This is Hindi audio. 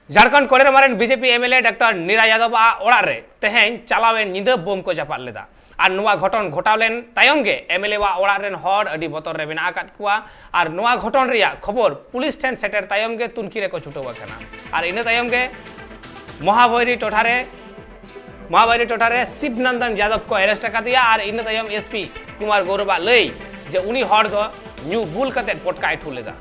Jharkhand कोड़ेरमारेन BJP MLA doctor Neera Yadav ओड़ाग रे तेहें चलावेन निदा बोम को जापाद लेदा और नोआ घटन घटावलेन तायम गे एमएलए वा ओड़ाग रेन हर अडी बतर रे मेना आकाद कुआ और नोआ घटन रिया खबर पुलिस ठेन सेटर तायम गे तुनकी रे को छुटो आकना और इन तायम गे महाभैरी टोठारे शिवनंदन यादव को अरेस्ट दिया और इन तायम एसपी कुमार गौरबा लई जे उनी हर दो न्यू बुल कते पटकाय ठू लेदा।